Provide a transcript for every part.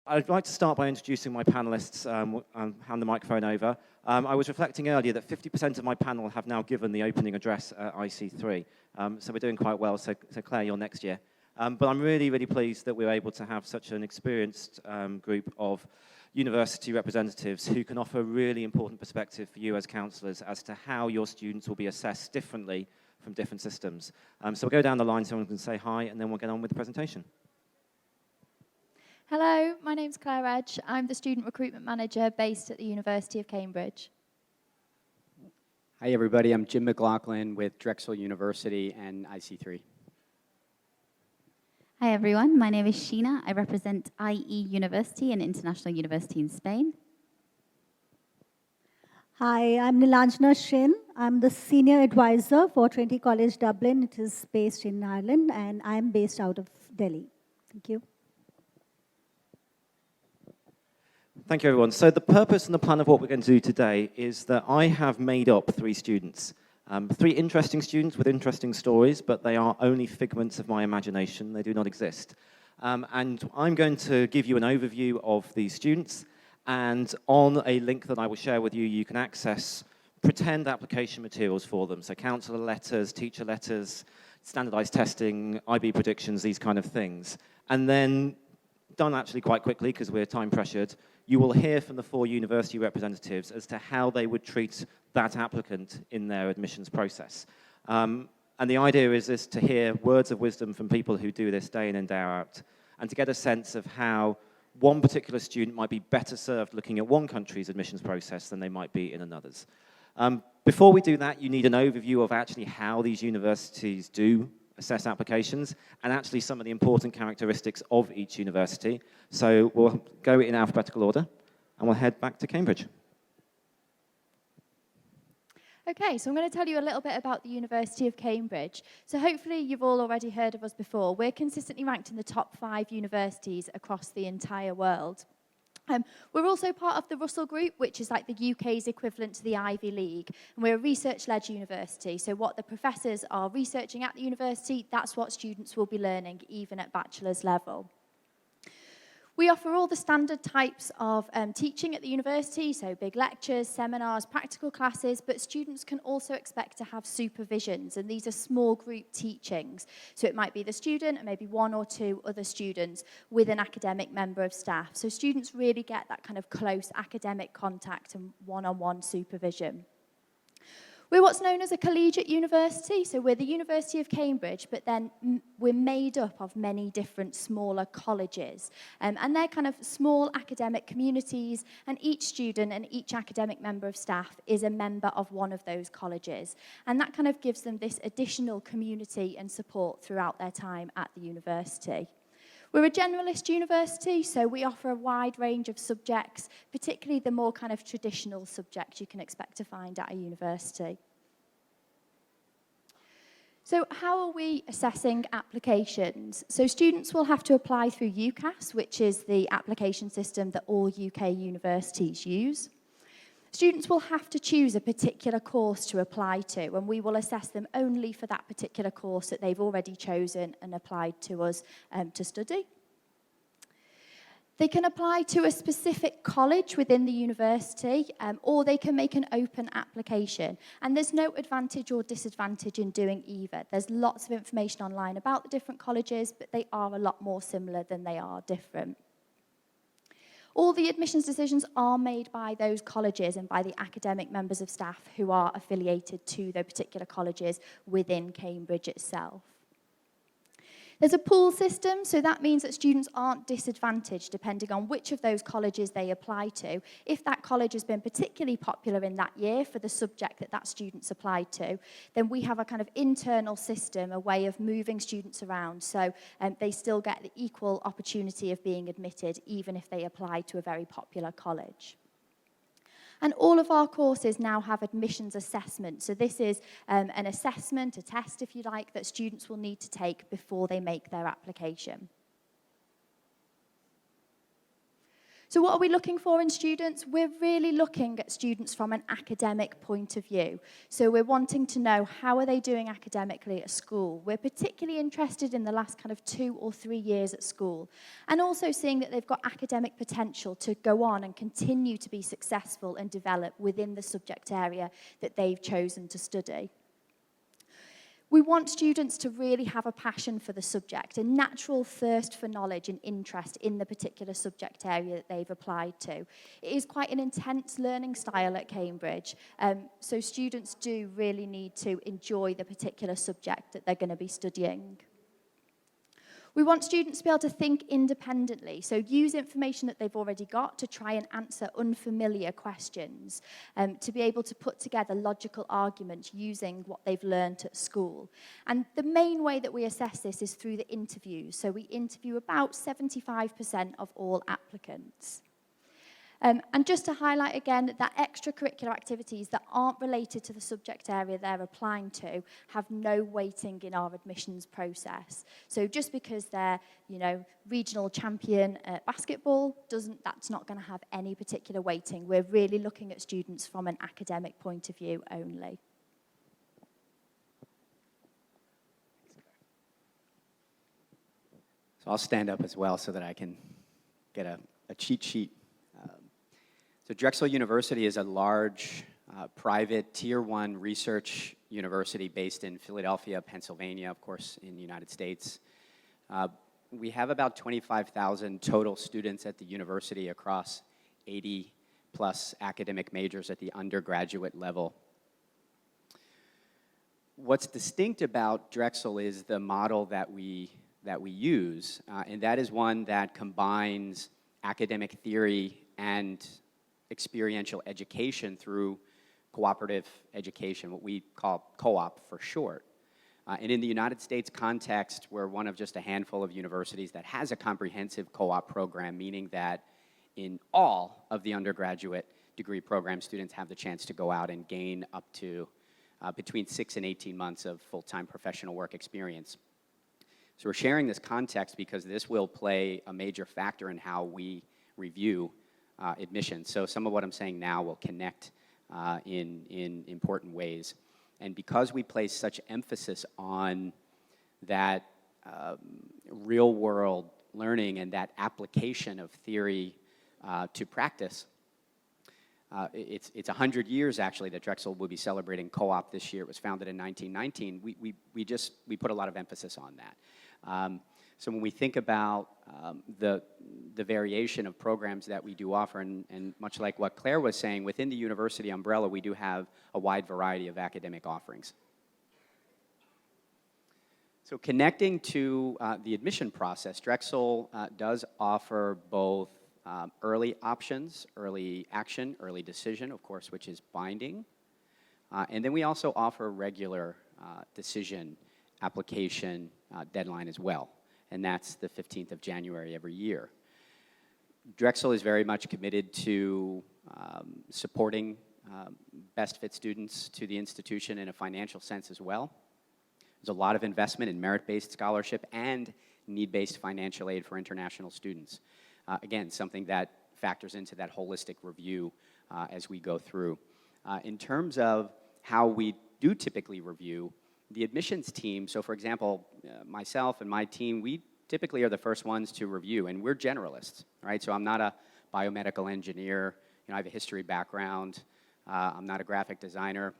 I'd like to start by introducing my panelists and hand the microphone over. I was reflecting earlier that 50% of my panel have now given the opening address at IC3. So we're doing quite well, so Claire, you're next year. But I'm really, really pleased that we're able to have such an experienced group of university representatives who can offer a really important perspective for you as counsellors as to how your students will be assessed differently from different systems. So we'll go down the line, someone can say hi, and then we'll get on with the presentation. Hello, my name's Claire Edge. I'm the Student Recruitment Manager based at the University of Cambridge. Hi everybody, I'm Jim McLaughlin with Drexel University and IC3. Hi everyone, my name is Sheena. I represent IE University, an international university in Spain. Hi, I'm Nilanjana Shihn. I'm the Senior Advisor for Trinity College Dublin. It is based in Ireland, and I'm based out of Delhi. Thank you. Thank you, everyone. So the purpose and the plan of what we're going to do today is that I have made up 3 students. 3 interesting students with interesting stories, but they are only figments of my imagination. They do not exist. And I'm going to give you an overview of these students, and on a link that I will share with you, you can access pretend application materials for them. So counsellor letters, teacher letters, standardized testing, IB predictions, these kind of things. And then, done actually quite quickly because we're time pressured, you will hear from the 4 university representatives as to how they would treat that applicant in their admissions process. And the idea is to hear words of wisdom from people who do this day in and day out, and to get a sense of how one particular student might be better served looking at one country's admissions process than they might be in another's. Before we do that, you need an overview of actually how these universities do assess applications, and actually some of the important characteristics of each university. So we'll go in alphabetical order, and we'll head back to Cambridge. Okay, so I'm going to tell you a little bit about the University of Cambridge. So hopefully you've all already heard of us before. We're consistently ranked in the top 5 universities across the entire world. We're also part of the Russell Group, which is like the UK's equivalent to the Ivy League. And we're a research-led university, so what the professors are researching at the university, that's what students will be learning, even at bachelor's level. We offer all the standard types of teaching at the university, so big lectures, seminars, practical classes, but students can also expect to have supervisions, and these are small group teachings. So it might be the student and maybe 1 or 2 other students with an academic member of staff. So students really get that kind of close academic contact and one-on-one supervision. We're what's known as a collegiate university, so we're the University of Cambridge, but then we're made up of many different smaller colleges. And they're kind of small academic communities, and each student and each academic member of staff is a member of one of those colleges. And that kind of gives them this additional community and support throughout their time at the university. We're a generalist university, so we offer a wide range of subjects, particularly the more kind of traditional subjects you can expect to find at a university. So how are we assessing applications? So students will have to apply through UCAS, which is the application system that all UK universities use. Students will have to choose a particular course to apply to, and we will assess them only for that particular course that they've already chosen and applied to us to study. They can apply to a specific college within the university, or they can make an open application. And there's no advantage or disadvantage in doing either. There's lots of information online about the different colleges, but they are a lot more similar than they are different. All the admissions decisions are made by those colleges and by the academic members of staff who are affiliated to the particular colleges within Cambridge itself. There's a pool system, so that means that students aren't disadvantaged depending on which of those colleges they apply to. If that college has been particularly popular in that year for the subject that that student's applied to, then we have a kind of internal system, a way of moving students around, so they still get the equal opportunity of being admitted even if they apply to a very popular college. And all of our courses now have admissions assessment. So this is an assessment, a test if you like, that students will need to take before they make their application. So what are we looking for in students? We're really looking at students from an academic point of view. So we're wanting to know how are they doing academically at school. We're particularly interested in the last kind of 2 or 3 years at school, and also seeing that they've got academic potential to go on and continue to be successful and develop within the subject area that they've chosen to study. We want students to really have a passion for the subject, a natural thirst for knowledge and interest in the particular subject area that they've applied to. It is quite an intense learning style at Cambridge, so students do really need to enjoy the particular subject that they're going to be studying. We want students to be able to think independently, so use information that they've already got to try and answer unfamiliar questions, to be able to put together logical arguments using what they've learned at school. And the main way that we assess this is through the interviews. So we interview about 75% of all applicants. And just to highlight again that extracurricular activities that aren't related to the subject area they're applying to have no weighting in our admissions process. So just because they're, regional champion at basketball, that's not going to have any particular weighting. We're really looking at students from an academic point of view only. So I'll stand up as well so that I can get a cheat sheet. So Drexel University is a large private Tier 1 research university based in Philadelphia, Pennsylvania, of course, in the United States. We have about 25,000 total students at the university across 80 plus academic majors at the undergraduate level. What's distinct about Drexel is the model that we use, and that is one that combines academic theory and experiential education through cooperative education, what we call co-op for short. And in the United States context, we're one of just a handful of universities that has a comprehensive co-op program, meaning that in all of the undergraduate degree program, students have the chance to go out and gain up to between 6 and 18 months of full-time professional work experience. So we're sharing this context because this will play a major factor in how we review admissions. So some of what I'm saying now will connect in important ways. And because we place such emphasis on that real-world learning and that application of theory to practice, it's 100 years, actually, that Drexel will be celebrating co-op this year. It was founded in 1919. We put a lot of emphasis on that. So when we think about the variation of programs that we do offer, and much like what Claire was saying, within the university umbrella, we do have a wide variety of academic offerings. So connecting to the admission process, Drexel does offer both early options, early action, early decision, of course, which is binding. And then we also offer regular decision application deadline as well. And that's the 15th of January every year. Drexel is very much committed to supporting best fit students to the institution in a financial sense as well. There's a lot of investment in merit-based scholarship and need-based financial aid for international students. Again, something that factors into that holistic review as we go through. In terms of how we do typically review, the admissions team, so for example, myself and my team, we typically are the first ones to review, and we're generalists, right? So I'm not a biomedical engineer, I have a history background, I'm not a graphic designer,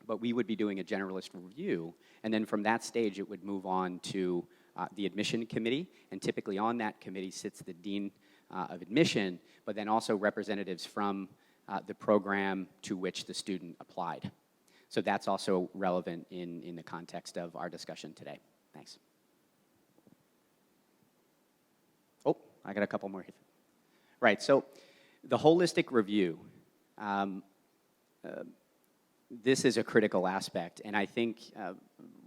but we would be doing a generalist review, and then from that stage it would move on to the admission committee, and typically on that committee sits the dean of admission, but then also representatives from the program to which the student applied. So that's also relevant in the context of our discussion today. Thanks. Oh, I got a couple more here. Right, so the holistic review, this is a critical aspect, and I think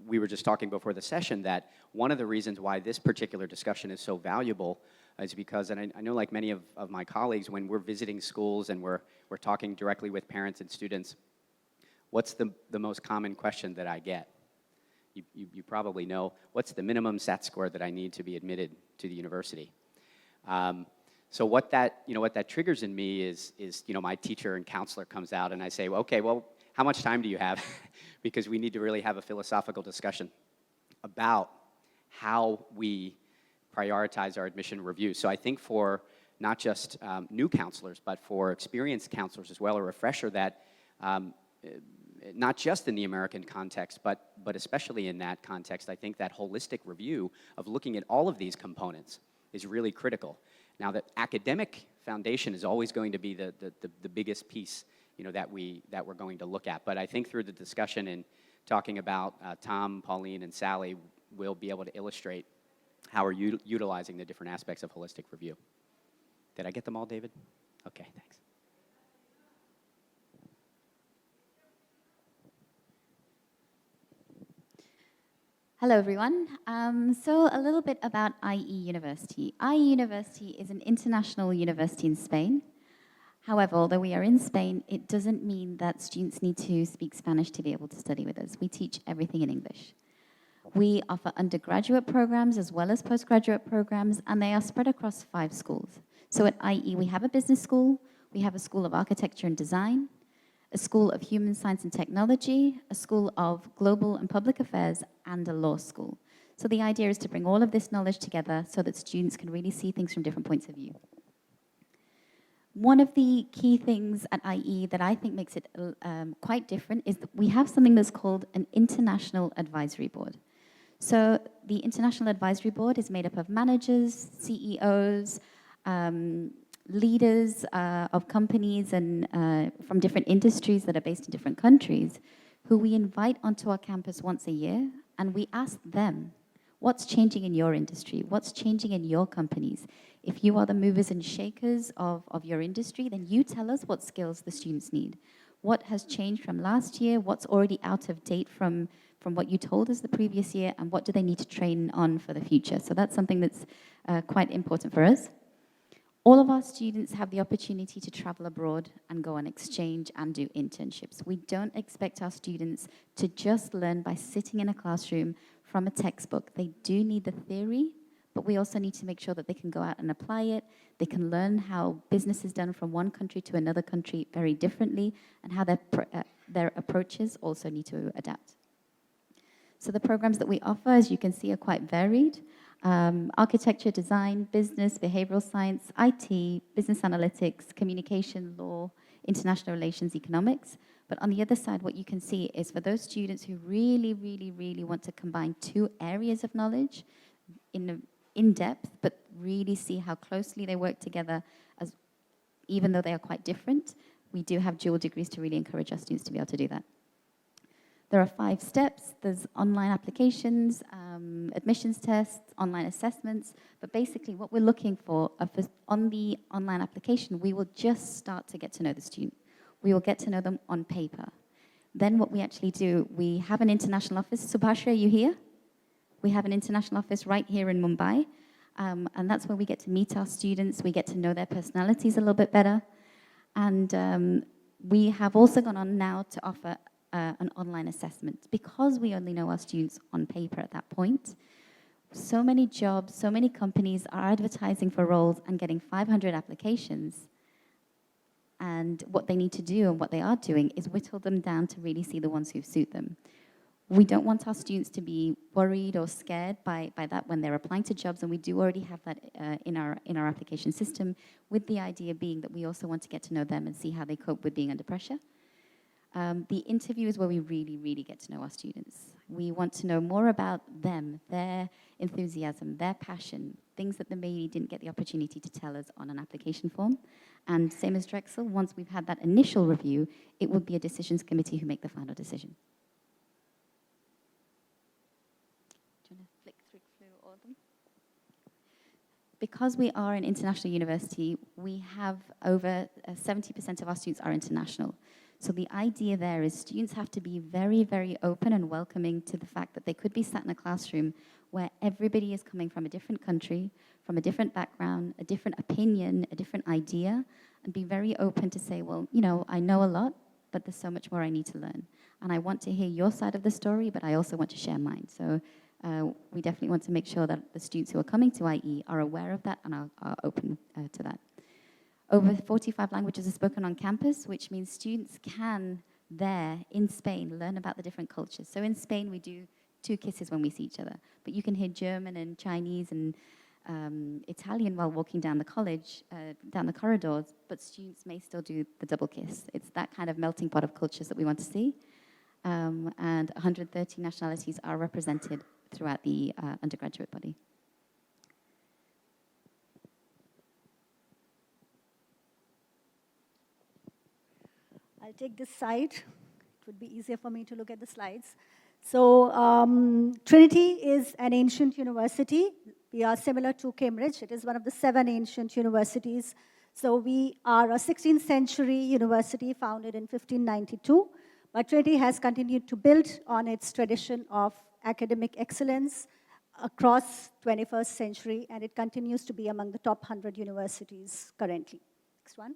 we were just talking before the session that one of the reasons why this particular discussion is so valuable is because, and I know like many of my colleagues, when we're visiting schools and we're talking directly with parents and students, what's the most common question that I get? You probably know, what's the minimum SAT score that I need to be admitted to the university? So what that triggers in me is my teacher and counselor comes out and I say, well, okay, well, how much time do you have? Because we need to really have a philosophical discussion about how we prioritize our admission review. So I think for not just new counselors, but for experienced counselors as well, a refresher that not just in the American context, but especially in that context, I think that holistic review of looking at all of these components is really critical. Now, the academic foundation is always going to be the biggest piece, that we're going to look at. But I think through the discussion and talking about Tom, Pauline, and Sally, we'll be able to illustrate how we're utilizing the different aspects of holistic review. Did I get them all, David? Okay, thanks. Hello, everyone. So a little bit about IE University. IE University is an international university in Spain. However, although we are in Spain, it doesn't mean that students need to speak Spanish to be able to study with us. We teach everything in English. We offer undergraduate programs as well as postgraduate programs, and they are spread across 5 schools. So at IE, we have a business school, we have a school of architecture and design, a school of human science and technology, a school of global and public affairs, and a law school. So the idea is to bring all of this knowledge together so that students can really see things from different points of view. One of the key things at IE that I think makes it quite different is that we have something that's called an International Advisory Board. So the International Advisory Board is made up of managers, CEOs, leaders of companies and from different industries that are based in different countries, who we invite onto our campus once a year, and we ask them, what's changing in your industry? What's changing in your companies? If you are the movers and shakers of your industry, then you tell us what skills the students need. What has changed from last year? What's already out of date from what you told us the previous year? And what do they need to train on for the future? So that's something that's quite important for us. All of our students have the opportunity to travel abroad and go on exchange and do internships. We don't expect our students to just learn by sitting in a classroom from a textbook. They do need the theory, but we also need to make sure that they can go out and apply it. They can learn how business is done from one country to another country very differently, and how their approaches also need to adapt. So the programs that we offer, as you can see, are quite varied. Architecture, design, business, behavioral science, IT, business analytics, communication, law, international relations, economics. But on the other side, what you can see is for those students who really, really, really want to combine 2 areas of knowledge in depth, but really see how closely they work together, even though they are quite different, we do have dual degrees to really encourage our students to be able to do that. There are 5 steps. There's online applications, admissions tests, online assessments. But basically, what we're looking for on the online application, we will just start to get to know the student. We will get to know them on paper. Then what we actually do, we have an international office. Subhashri, are you here? We have an international office right here in Mumbai. And that's where we get to meet our students. We get to know their personalities a little bit better. And we have also gone on now to offer an online assessment, because we only know our students on paper at that point. So many jobs, so many companies are advertising for roles and getting 500 applications. And what they need to do and what they are doing is whittle them down to really see the ones who suit them. We don't want our students to be worried or scared by that when they're applying to jobs, and we do already have that in our application system, with the idea being that we also want to get to know them and see how they cope with being under pressure. The interview is where we really, really get to know our students. We want to know more about them, their enthusiasm, their passion, things that they maybe didn't get the opportunity to tell us on an application form. And same as Drexel, once we've had that initial review, it would be a decisions committee who make the final decision. Do you want to flick through all of them? Because we are an international university, we have over 70% of our students are international. So the idea there is students have to be very, very open and welcoming to the fact that they could be sat in a classroom where everybody is coming from a different country, from a different background, a different opinion, a different idea, and be very open to say, well, I know a lot, but there's so much more I need to learn. And I want to hear your side of the story, but I also want to share mine. So we definitely want to make sure that the students who are coming to IE are aware of that and are open to that. Over 45 languages are spoken on campus, which means students can, there in Spain, learn about the different cultures. So in Spain, we do 2 kisses when we see each other, but you can hear German and Chinese and Italian while walking down the college, down the corridors, but students may still do the double kiss. It's that kind of melting pot of cultures that we want to see. And 130 nationalities are represented throughout the undergraduate body. I'll take this side. It would be easier for me to look at the slides. So Trinity is an ancient university. We are similar to Cambridge. It is one of the 7 ancient universities. So we are a 16th century university founded in 1592. But Trinity has continued to build on its tradition of academic excellence across 21st century, and it continues to be among the top 100 universities currently. Next one.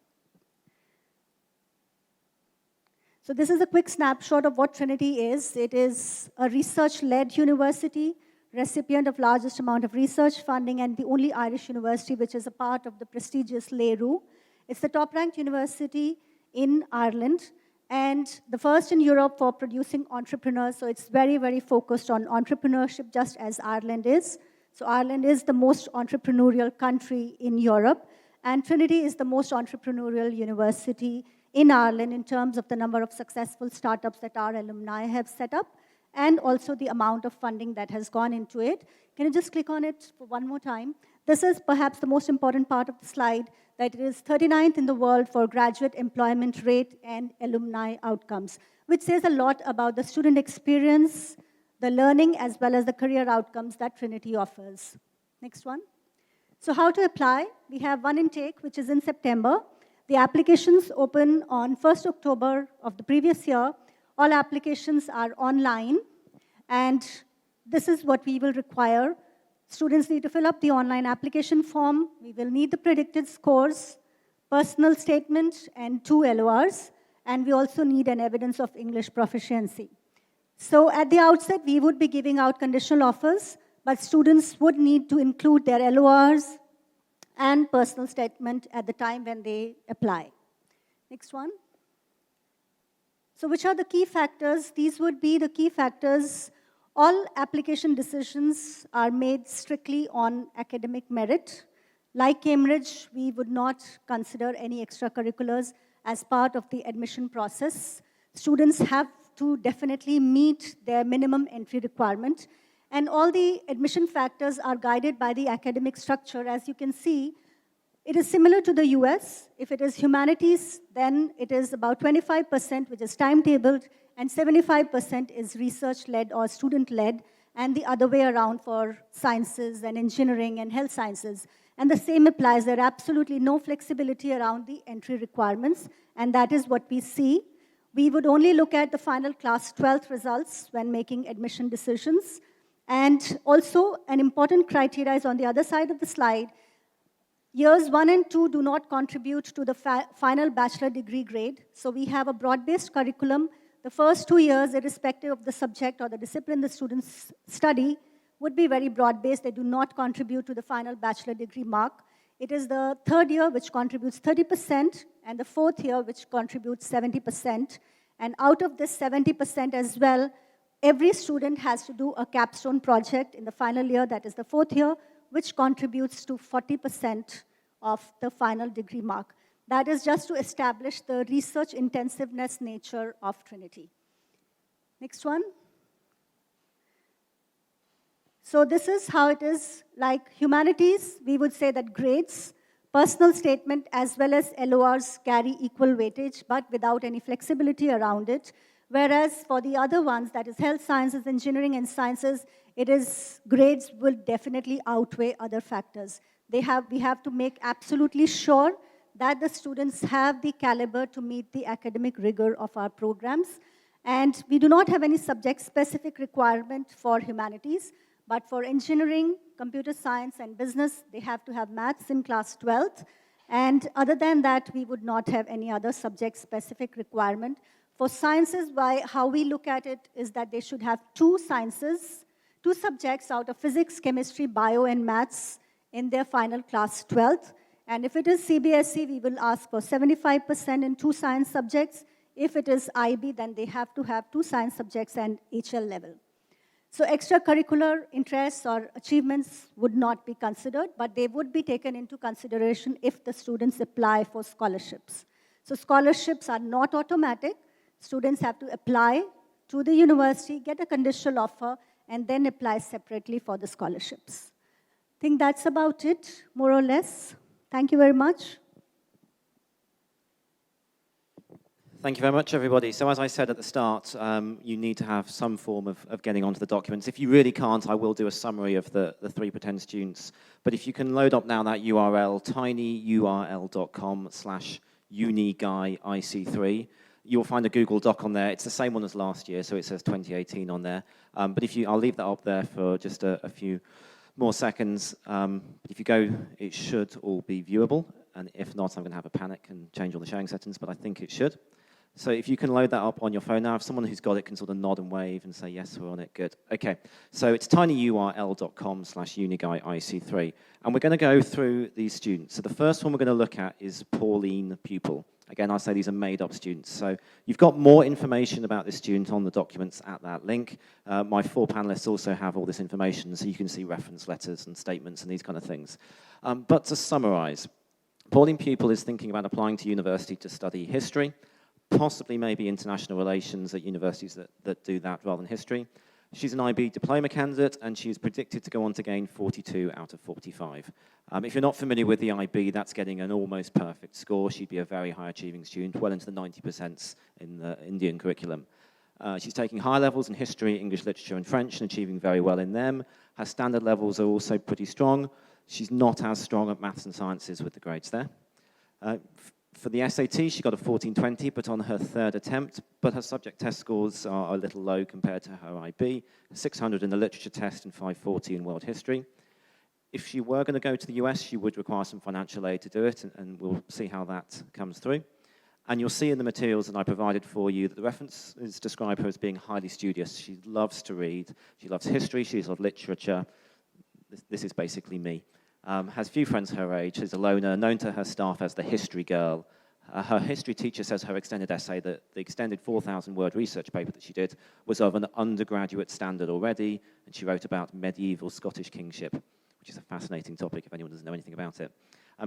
So this is a quick snapshot of what Trinity is. It is a research-led university, recipient of largest amount of research funding, and the only Irish university which is a part of the prestigious LERU. It's the top-ranked university in Ireland, and the first in Europe for producing entrepreneurs. So it's very, very focused on entrepreneurship, just as Ireland is. So Ireland is the most entrepreneurial country in Europe, and Trinity is the most entrepreneurial university in Ireland in terms of the number of successful startups that our alumni have set up, and also the amount of funding that has gone into it. Can you just click on it for one more time? This is perhaps the most important part of the slide, that it is 39th in the world for graduate employment rate and alumni outcomes, which says a lot about the student experience, the learning, as well as the career outcomes that Trinity offers. Next one. So how to apply? We have one intake, which is in September. The applications open on 1st October of the previous year. All applications are online, and this is what we will require. Students need to fill up the online application form. We will need the predicted scores, personal statement, and 2 LORs, and we also need an evidence of English proficiency. So at the outset, we would be giving out conditional offers, but students would need to include their LORs and personal statement at the time when they apply. Next one. So which are the key factors? These would be the key factors. All application decisions are made strictly on academic merit. Like Cambridge, we would not consider any extracurriculars as part of the admission process. Students have to definitely meet their minimum entry requirement. And all the admission factors are guided by the academic structure. As you can see, it is similar to the US. If it is humanities, then it is about 25%, which is timetabled, and 75% is research-led or student-led, and the other way around for sciences and engineering and health sciences. And the same applies. There are absolutely no flexibility around the entry requirements, and that is what we see. We would only look at the final class 12th results when making admission decisions. And also, an important criteria is on the other side of the slide. Years 1 and 2 do not contribute to the final bachelor degree grade. So we have a broad-based curriculum. The first 2 years, irrespective of the subject or the discipline the students study, would be very broad-based. They do not contribute to the final bachelor degree mark. It is the 3rd year which contributes 30%, and the 4th year which contributes 70%. And out of this 70% as well, every student has to do a capstone project in the final year, that is the 4th year, which contributes to 40% of the final degree mark. That is just to establish the research intensiveness nature of Trinity. Next one. So this is how it is. Like humanities, we would say that grades, personal statement, as well as LORs carry equal weightage, but without any flexibility around it. Whereas for the other ones, that is health sciences, engineering, and sciences, it is grades will definitely outweigh other factors. We have to make absolutely sure that the students have the caliber to meet the academic rigor of our programs. And we do not have any subject-specific requirement for humanities, but for engineering, computer science, and business, they have to have maths in class 12th. And other than that, we would not have any other subject-specific requirement. For sciences, how we look at it is that they should have two 2 subjects out of physics, chemistry, bio, and maths in their final class 12th. And if it is CBSE, we will ask for 75% in 2 science subjects. If it is IB, then they have to have 2 science subjects and HL level. So extracurricular interests or achievements would not be considered, but they would be taken into consideration if the students apply for scholarships. So scholarships are not automatic. Students have to apply to the university, get a conditional offer, and then apply separately for the scholarships. I think that's about it, more or less. Thank you very much. Thank you very much, everybody. So as I said at the start, you need to have some form of getting onto the documents. If you really can't, I will do a summary of the 3 pretend students. But if you can load up now that URL, tinyurl.com/uniguyIC3, you'll find a Google Doc on there. It's the same one as last year, so it says 2018 on there. But I'll leave that up there for just a few more seconds. If you go, it should all be viewable. And if not, I'm going to have a panic and change all the sharing settings, but I think it should. So if you can load that up on your phone now, if someone who's got it can sort of nod and wave and say, yes, we're on it, good. Okay, so it's tinyurl.com/uniguyIC3. And we're going to go through these students. So the first one we're going to look at is Pauline Pupil. Again, I'll say these are made-up students. So you've got more information about this student on the documents at that link. My 4 panelists also have all this information, so you can see reference letters and statements and these kind of things. But to summarize, Pauline Pupil is thinking about applying to university to study history, possibly maybe international relations at universities that do that rather than history. She's an IB diploma candidate, and she's predicted to go on to gain 42 out of 45. If you're not familiar with the IB, that's getting an almost perfect score. She'd be a very high-achieving student, well into the 90% in the Indian curriculum. She's taking high levels in history, English literature, and French, and achieving very well in them. Her standard levels are also pretty strong. She's not as strong at maths and sciences with the grades there. For the SAT, she got a 1420, but on her 3rd attempt, but her subject test scores are a little low compared to her IB, 600 in the literature test and 540 in world history. If she were going to go to the US, she would require some financial aid to do it, and we'll see how that comes through. And you'll see in the materials that I provided for you that the references describe her as being highly studious. She loves to read, she loves history, she loves literature. This is basically me. Has few friends her age, is a loner, known to her staff as the history girl. Her history teacher says her extended essay, that the extended 4,000-word research paper that she did was of an undergraduate standard already, and she wrote about medieval Scottish kingship, which is a fascinating topic if anyone doesn't know anything about it.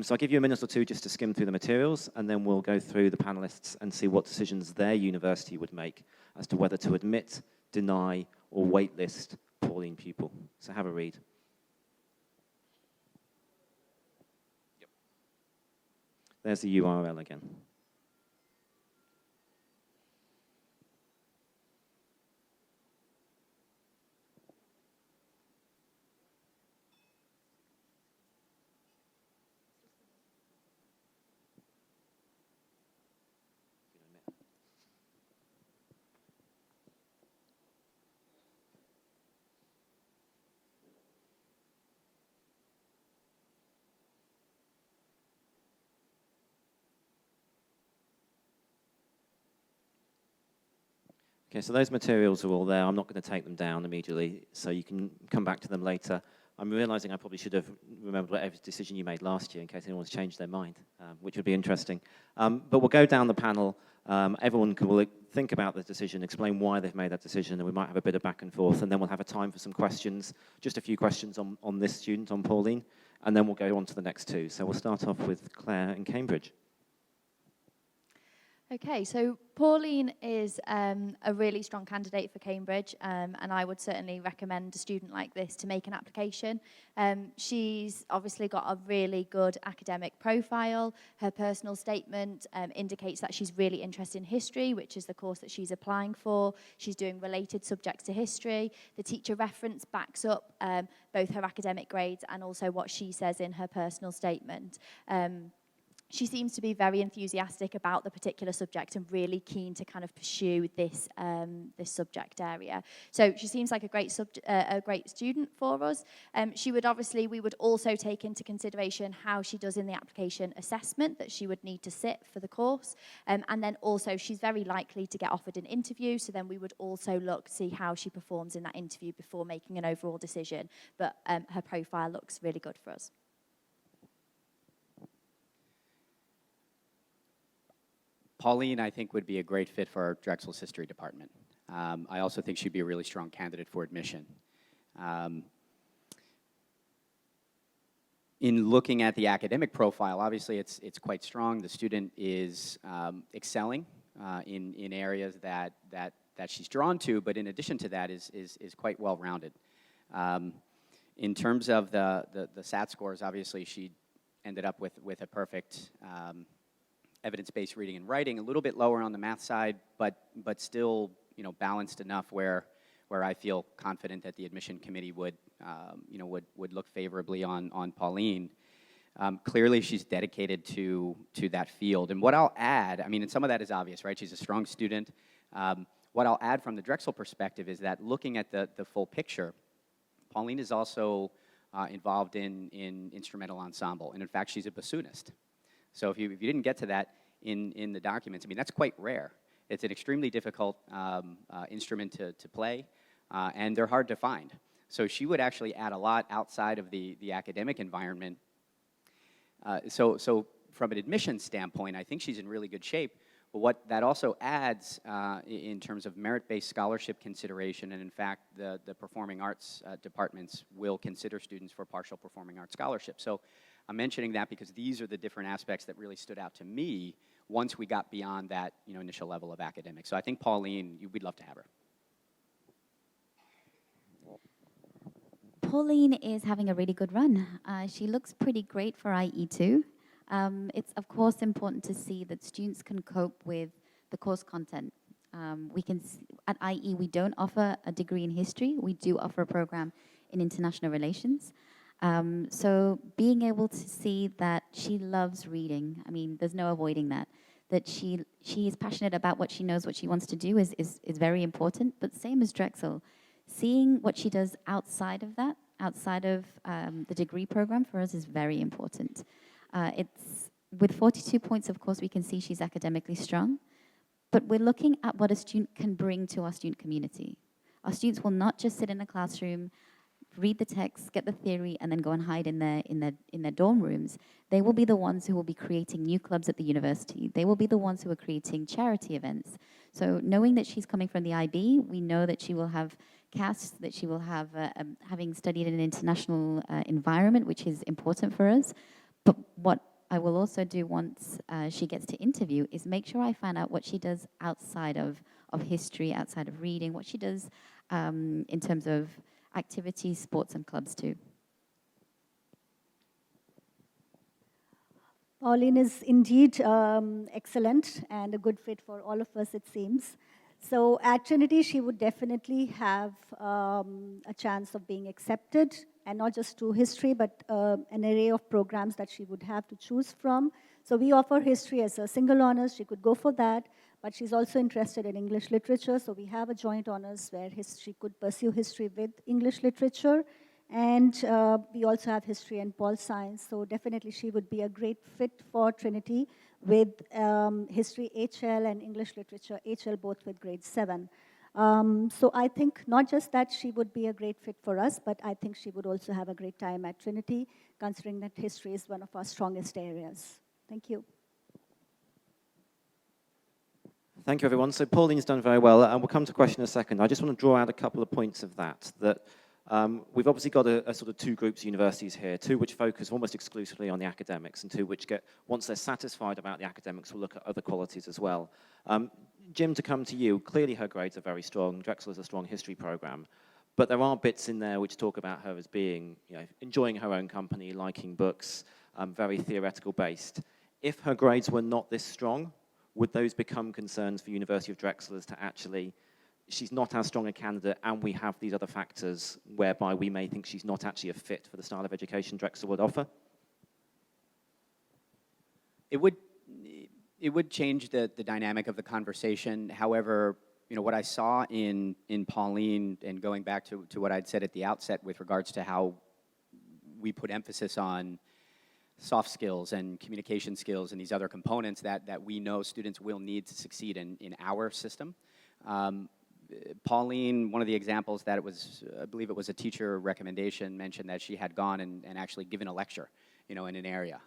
So I'll give you a minute or two just to skim through the materials, and then we'll go through the panelists and see what decisions their university would make as to whether to admit, deny, or waitlist Pauline Pupil. So have a read. There's the URL again. Okay, so those materials are all there. I'm not going to take them down immediately, so you can come back to them later. I'm realizing I probably should have remembered whatever decision you made last year in case anyone's changed their mind, which would be interesting. But we'll go down the panel. Everyone will think about the decision, explain why they've made that decision, and we might have a bit of back and forth, and then we'll have a time for some questions, just a few questions on this student, on Pauline, and then we'll go on to the next 2. So we'll start off with Claire in Cambridge. Okay, so Pauline is a really strong candidate for Cambridge, and I would certainly recommend a student like this to make an application. She's obviously got a really good academic profile. Her personal statement indicates that she's really interested in history, which is the course that she's applying for. She's doing related subjects to history. The teacher reference backs up both her academic grades and also what she says in her personal statement. she seems to be very enthusiastic about the particular subject and really keen to kind of pursue this this subject area. So she seems like a great student for us. We would also take into consideration how she does in the application assessment that she would need to sit for the course. And then also she's very likely to get offered an interview, so then we would also look to see how she performs in that interview before making an overall decision. But her profile looks really good for us. Pauline, I think, would be a great fit for our Drexel's history department. I also think she'd be a really strong candidate for admission. In looking at the academic profile, obviously it's quite strong. The student is excelling in areas that she's drawn to, but in addition to that is quite well-rounded. In terms of the SAT scores, obviously she ended up with a perfect evidence-based reading and writing, a little bit lower on the math side, but still, you know, balanced enough where I feel confident that the admission committee would look favorably on Pauline. Clearly, she's dedicated to that field. And what I'll add, I mean, and some of that is obvious, right? She's a strong student. What I'll add from the Drexel perspective is that looking at the full picture, Pauline is also involved in instrumental ensemble, and in fact, she's a bassoonist. So if you didn't get to that in the documents, I mean, that's quite rare. It's an extremely difficult instrument to play, and they're hard to find. So she would actually add a lot outside of the academic environment. So from an admissions standpoint, I think she's in really good shape. But what that also adds in terms of merit-based scholarship consideration, and in fact, the performing arts departments will consider students for partial performing arts scholarship. So I'm mentioning that because these are the different aspects that really stood out to me once we got beyond that, you know, initial level of academics. So I think Pauline, we'd love to have her. Pauline is having a really good run. She looks pretty great for IE2. It's, of course, important to see that students can cope with the course content. At IE, we don't offer a degree in history. We do offer a program in international relations. So being able to see that she loves reading, I mean, there's no avoiding that she is passionate about what she knows, what she wants to do is very important, but same as Drexel. Seeing what she does outside of that, outside of the degree program for us is very important. With 42 points, of course, we can see she's academically strong, but we're looking at what a student can bring to our student community. Our students will not just sit in a classroom, read the text, get the theory, and then go and hide in their dorm rooms. They will be the ones who will be creating new clubs at the university. They will be the ones who are creating charity events. So knowing that she's coming from the IB, we know that she will have casts, that she will have, having studied in an international environment, which is important for us. But what I will also do once she gets to interview is make sure I find out what she does outside of history, outside of reading, what she does in terms of activities, sports, and clubs too. Pauline is indeed excellent and a good fit for all of us, it seems. So at Trinity, she would definitely have a chance of being accepted, and not just to history, but an array of programs that she would have to choose from. So we offer history as a single honors. She could go for that, but she's also interested in English literature. So we have a joint honors where she could pursue history with English literature. And we also have history and pol science. So definitely she would be a great fit for Trinity with history HL and English literature HL, both with grade 7. So I think not just that she would be a great fit for us, but I think she would also have a great time at Trinity, considering that history is one of our strongest areas. Thank you. Thank you, everyone. So Pauline's done very well, and we'll come to question in a second. I just want to draw out a couple of points of that. We've obviously got a sort of two groups of universities here, two which focus almost exclusively on the academics, and two which once they're satisfied about the academics, will look at other qualities as well. Jim, to come to you, clearly her grades are very strong. Drexel is a strong history program, but there are bits in there which talk about her as being, you know, enjoying her own company, liking books, very theoretical based. If her grades were not this strong, would those become concerns for University of Drexel as to actually, she's not as strong a candidate and we have these other factors whereby we may think she's not actually a fit for the style of education Drexel would offer? It would change the dynamic of the conversation. However, what I saw in Pauline, and going back to what I'd said at the outset with regards to how we put emphasis on soft skills and communication skills and these other components that we know students will need to succeed in our system. Pauline, one of the examples that I believe it was a teacher recommendation, mentioned that she had gone and actually given a lecture, in an area.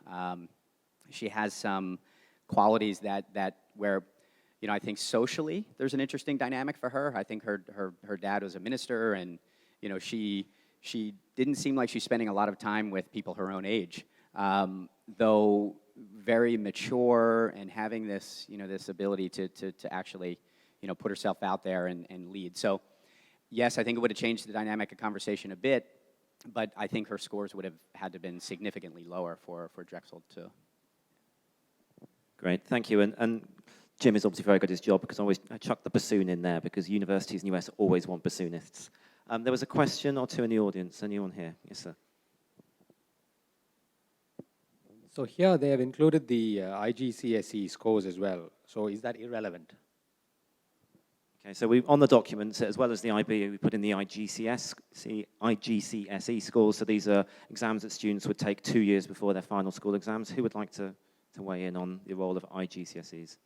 She has some qualities that where, I think socially there's an interesting dynamic for her. I think her dad was a minister, and, she didn't seem like she's spending a lot of time with people her own age, though very mature and having this, this ability to actually, put herself out there and lead. So, yes, I think it would have changed the dynamic of conversation a bit, but I think her scores would have had to have been significantly lower for Drexel to. Great, thank you. And Jim is obviously very good at his job, because I chuck the bassoon in there, because universities in the US always want bassoonists. There was a question or two in the audience. Anyone here? Yes, sir. So here they have included the IGCSE scores as well. So is that irrelevant? Okay, so on the documents, as well as the IB, we put in the IGCSE scores. So these are exams that students would take 2 years before their final school exams. Who would like to weigh in on the role of IGCSEs?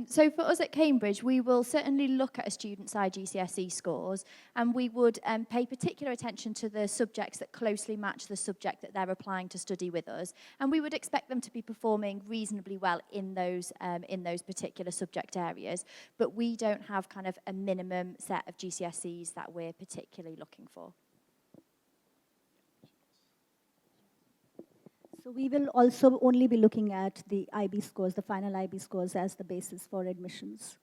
So for us at Cambridge, we will certainly look at a student's IGCSE scores, and we would pay particular attention to the subjects that closely match the subject that they're applying to study with us, and we would expect them to be performing reasonably well in those particular subject areas, but we don't have kind of a minimum set of GCSEs that we're particularly looking for. So we will also only be looking at the IB scores, the final IB scores, as the basis for admissions.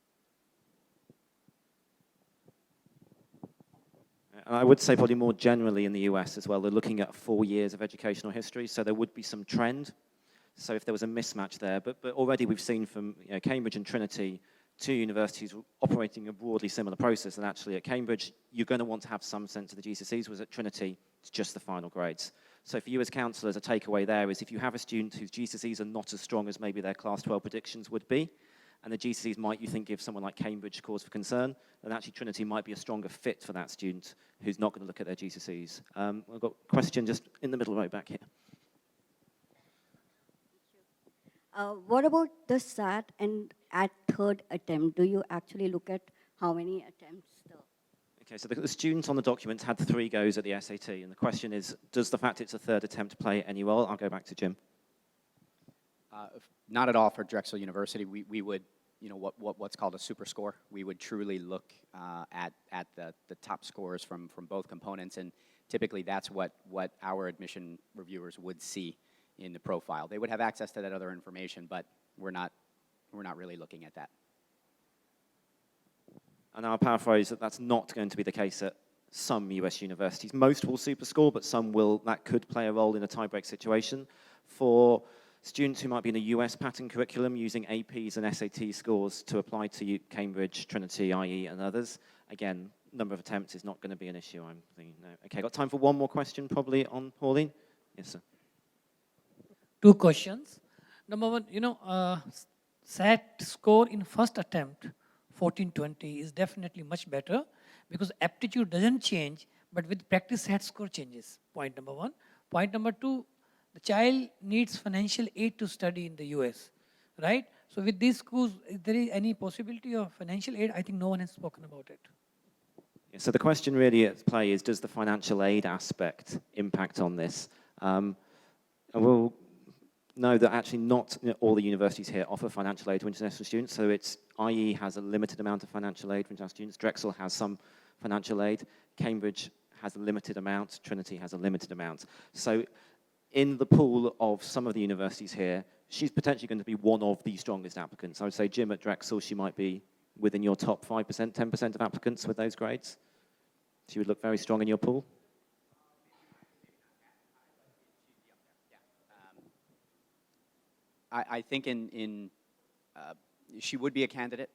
I would say probably more generally in the US as well, they're looking at 4 years of educational history, so there would be some trend. So if there was a mismatch there, but already we've seen from Cambridge and Trinity, 2 universities operating a broadly similar process, and actually at Cambridge, you're going to want to have some sense of the GCSEs, whereas at Trinity, it's just the final grades. So for you as counsellors, a takeaway there is if you have a student whose GCSEs are not as strong as maybe their Class 12 predictions would be, and the GCSEs might, you think, give someone like Cambridge cause for concern, then actually Trinity might be a stronger fit for that student who's not going to look at their GCSEs. We've got a question just in the middle right back here. What about the SAT and at third attempt? Do you actually look at how many attempts? Okay, so the students on the document had 3 goes at the SAT, and the question is, does the fact it's a third attempt play any role? I'll go back to Jim. Not at all for Drexel University. We would, what's called a super score. We would truly look at the top scores from both components, and typically that's what our admission reviewers would see in the profile. They would have access to that other information, but we're not really looking at that. And I'll paraphrase that's not going to be the case at some US universities. Most will superscore, but some will. That could play a role in a tie-break situation. For students who might be in a US pattern curriculum using APs and SAT scores to apply to Cambridge, Trinity, IE, and others, again, number of attempts is not going to be an issue, I'm thinking. No. Okay, got time for one more question, probably on Pauline? Yes, sir. 2 questions. Number 1, SAT score in first attempt, 1420, is definitely much better because aptitude doesn't change, but with practice SAT score changes. Point number 1. Point number 2, the child needs financial aid to study in the US, right? So with these schools, is there any possibility of financial aid? I think no one has spoken about it. Yeah, so the question really at play is, does the financial aid aspect impact on this? And we'll know that actually not all the universities here offer financial aid to international students. So it's IE has a limited amount of financial aid for international students. Drexel has some financial aid. Cambridge has a limited amount. Trinity has a limited amount. So in the pool of some of the universities here, she's potentially going to be one of the strongest applicants. I would say Jim at Drexel, she might be within your top 5%, 10% of applicants with those grades. She would look very strong in your pool. I think she would be a candidate,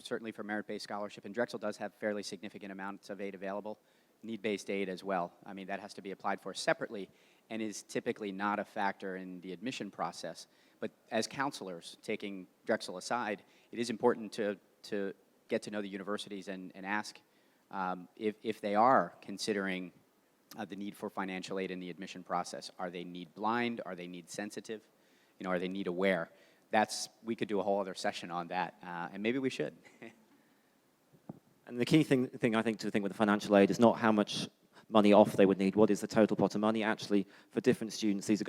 certainly for merit-based scholarship, and Drexel does have fairly significant amounts of aid available, need-based aid as well. I mean, that has to be applied for separately. and is typically not a factor in the admission process. But as counselors, taking Drexel aside, it is important to get to know the universities and ask if they are considering the need for financial aid in the admission process. Are they need blind? Are they need sensitive? You know, are they need aware? We could do a whole other session on that, and maybe we should. And the key thing I think to think with the financial aid is not how much money off they would need. What is the total pot of money? Actually, for different students, these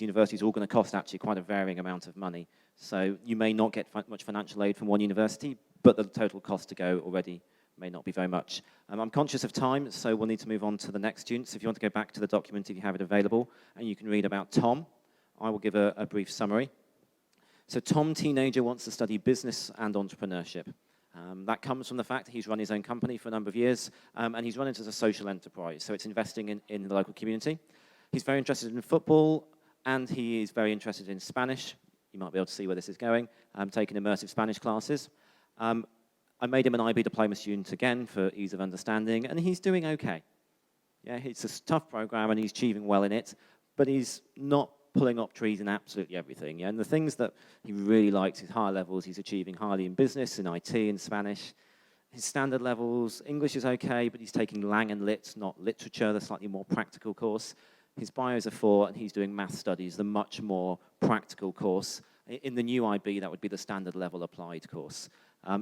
universities are all going to cost actually quite a varying amount of money. So you may not get much financial aid from one university, but the total cost to go already may not be very much. I'm conscious of time, so we'll need to move on to the next students. If you want to go back to the document, if you have it available, and you can read about Tom, I will give a brief summary. So Tom, teenager, wants to study business and entrepreneurship. That comes from the fact that he's run his own company for a number of years, and he's run it as a social enterprise, so it's investing in the local community. He's very interested in football, and he is very interested in Spanish. You might be able to see where this is going. Taking immersive Spanish classes. I made him an IB diploma student again for ease of understanding, and he's doing okay. Yeah, it's a tough program, and he's achieving well in it, but he's not pulling up trees in absolutely everything. Yeah? And the things that he really likes, his higher levels, he's achieving highly in business, in IT, in Spanish. His standard levels, English is okay, but he's taking Lang and Lit, not literature, the slightly more practical course. His bio is a 4, and he's doing math studies, the much more practical course. In the new IB, that would be the standard level applied course.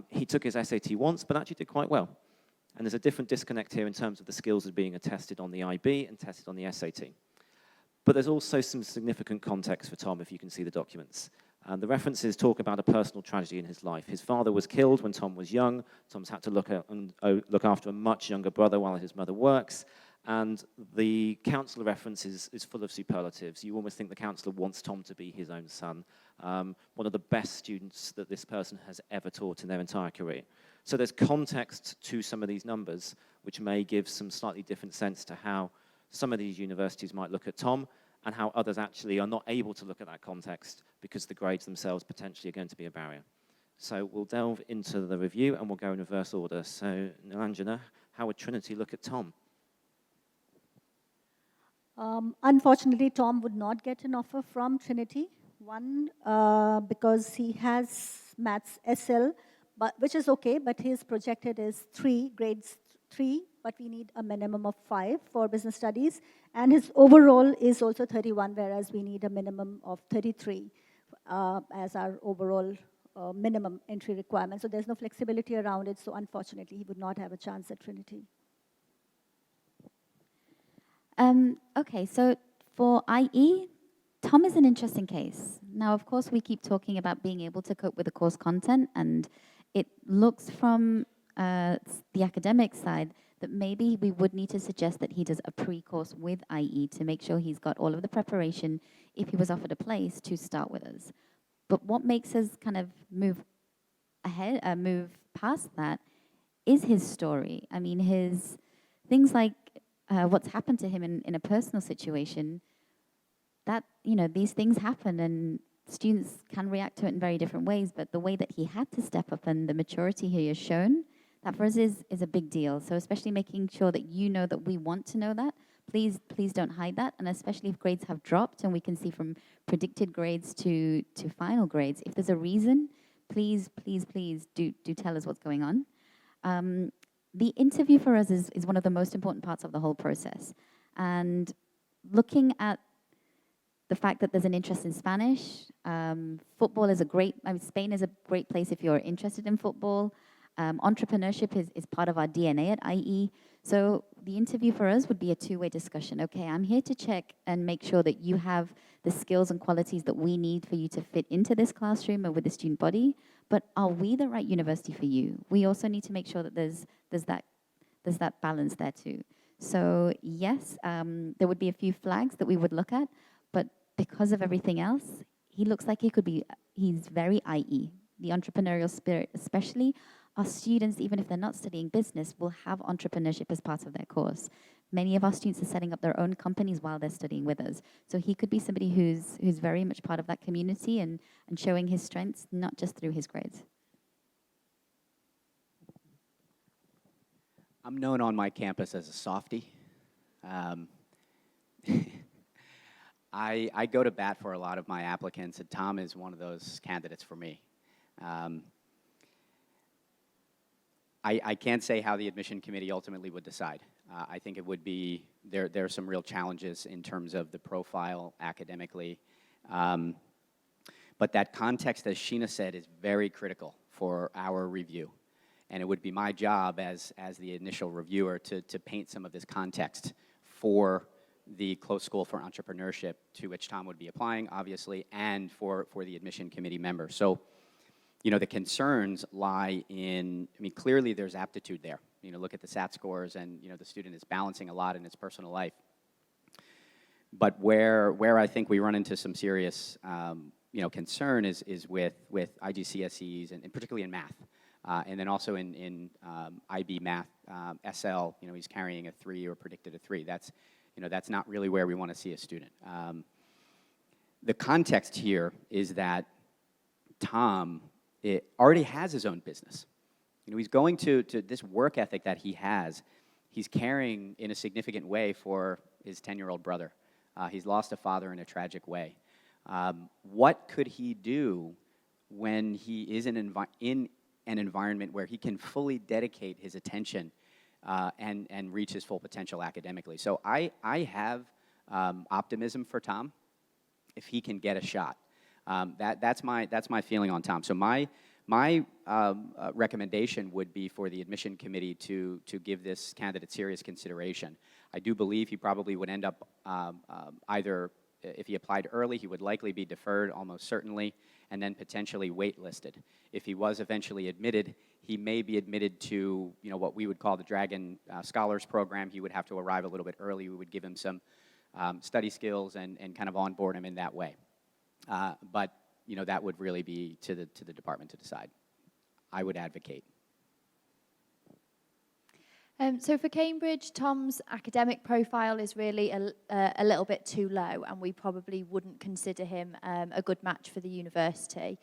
He took his SAT once, but actually did quite well. And there's a different disconnect here in terms of the skills that are being tested on the IB and tested on the SAT. But there's also some significant context for Tom, if you can see the documents. The references talk about a personal tragedy in his life. His father was killed when Tom was young. Tom's had to look after a much younger brother while his mother works. And the counselor reference is full of superlatives. You almost think the counselor wants Tom to be his own son. One of the best students that this person has ever taught in their entire career. So there's context to some of these numbers, which may give some slightly different sense to how some of these universities might look at Tom, and how others actually are not able to look at that context because the grades themselves potentially are going to be a barrier. So we'll delve into the review, and we'll go in reverse order. So, Nilanjana, how would Trinity look at Tom? Unfortunately, Tom would not get an offer from Trinity. One, because he has Maths SL, which is okay, but his projected is 3, grades 3, but we need a minimum of 5 for business studies. And his overall is also 31, whereas we need a minimum of 33 as our overall minimum entry requirement. So there's no flexibility around it, so unfortunately, he would not have a chance at Trinity. Okay, so for IE, Tom is an interesting case. Now, of course, we keep talking about being able to cope with the course content, and it looks from the academic side that maybe we would need to suggest that he does a pre-course with IE to make sure he's got all of the preparation if he was offered a place to start with us. But what makes us kind of move ahead, move past that is his story. I mean, his things like what's happened to him in a personal situation, that, you know, these things happen and students can react to it in very different ways, but the way that he had to step up and the maturity he has shown, that for us is a big deal. So especially making sure that you know that we want to know that. Please don't hide that, and especially if grades have dropped and we can see from predicted grades to final grades, if there's a reason, please do tell us what's going on. The interview for us is one of the most important parts of the whole process. And looking at the fact that there's an interest in Spanish, football is Spain is a great place if you're interested in football. Entrepreneurship is part of our DNA at IE. So the interview for us would be a two-way discussion. Okay, I'm here to check and make sure that you have the skills and qualities that we need for you to fit into this classroom and with the student body, but are we the right university for you? We also need to make sure that there's that balance there too. So yes, there would be a few flags that we would look at, but because of everything else, he looks like he's very IE. The entrepreneurial spirit, especially our students, even if they're not studying business, will have entrepreneurship as part of their course. Many of our students are setting up their own companies while they're studying with us. So he could be somebody who's very much part of that community and showing his strengths, not just through his grades. I'm known on my campus as a softie. I go to bat for a lot of my applicants, and Tom is one of those candidates for me. I can't say how the admission committee ultimately would decide. I think it would be, there are some real challenges in terms of the profile academically. But that context, as Sheena said, is very critical for our review. And it would be my job as the initial reviewer to paint some of this context for the close school for entrepreneurship to which Tom would be applying, obviously, and for the admission committee members. So, you know, the concerns lie in, I mean, clearly there's aptitude there. You know, look at the SAT scores, and, you know, the student is balancing a lot in his personal life. But where I think we run into some serious, you know, concern is with IGCSEs, and particularly in math. And then also in IB math, SL, you know, he's carrying a 3 or predicted a 3. That's, you know, that's not really where we want to see a student. The context here is that Tom already has his own business. You know, he's going to this work ethic that he has, he's carrying in a significant way for his 10-year-old brother. He's lost a father in a tragic way. What could he do when he is in an environment where he can fully dedicate his attention and reach his full potential academically? So I have optimism for Tom if he can get a shot. That's my feeling on Tom. So my recommendation would be for the admission committee to give this candidate serious consideration. I do believe he probably would end up either, if he applied early, he would likely be deferred almost certainly, and then potentially waitlisted. If he was eventually admitted, he may be admitted to, you know, what we would call the Dragon Scholars Program. He would have to arrive a little bit early. We would give him some study skills and kind of onboard him in that way. But, you know, that would really be to the department to decide. I would advocate. So for Cambridge, Tom's academic profile is really a little bit too low, and we probably wouldn't consider him a good match for the university.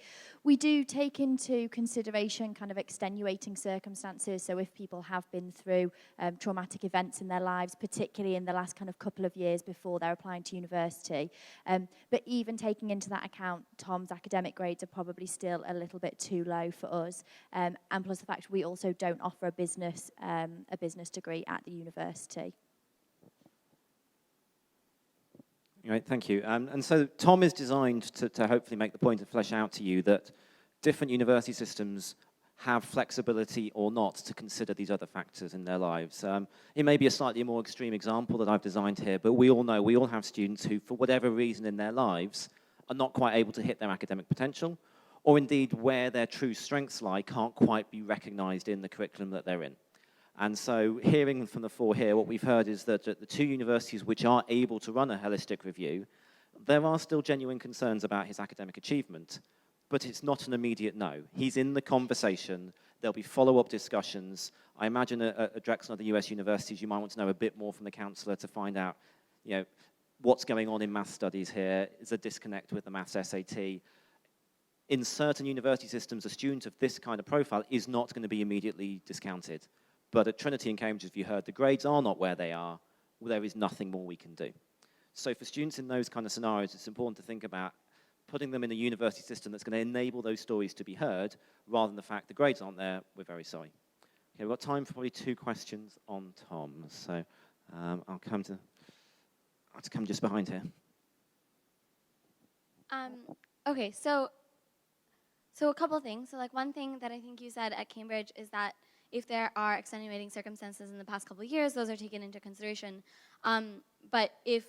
We do take into consideration kind of extenuating circumstances, so if people have been through traumatic events in their lives, particularly in the last kind of couple of years before they're applying to university. But even taking into that account, Tom's academic grades are probably still a little bit too low for us, and plus the fact we also don't offer a business degree at the university. Right, thank you. And so Tom is designed to hopefully make the point and flesh out to you that different university systems have flexibility or not to consider these other factors in their lives. It may be a slightly more extreme example that I've designed here, but we all have students who, for whatever reason in their lives, are not quite able to hit their academic potential, or indeed where their true strengths lie can't quite be recognized in the curriculum that they're in. And so hearing from the four here, what we've heard is that at the two universities which are able to run a holistic review, there are still genuine concerns about his academic achievement, but it's not an immediate no. He's in the conversation. There'll be follow-up discussions. I imagine at Drexel and other US universities, you might want to know a bit more from the counselor to find out, you know, what's going on in math studies here. Is a disconnect with the maths SAT? In certain university systems, a student of this kind of profile is not going to be immediately discounted. But at Trinity and Cambridge, if you heard, the grades are not where they are. Well, there is nothing more we can do. So for students in those kind of scenarios, it's important to think about putting them in a university system that's going to enable those stories to be heard, rather than the fact the grades aren't there, we're very sorry. Okay, we've got time for probably 2 questions on Tom. So I'll come just behind here. Okay, so a couple things. So like one thing that I think you said at Cambridge is that if there are extenuating circumstances in the past couple of years, those are taken into consideration. But if,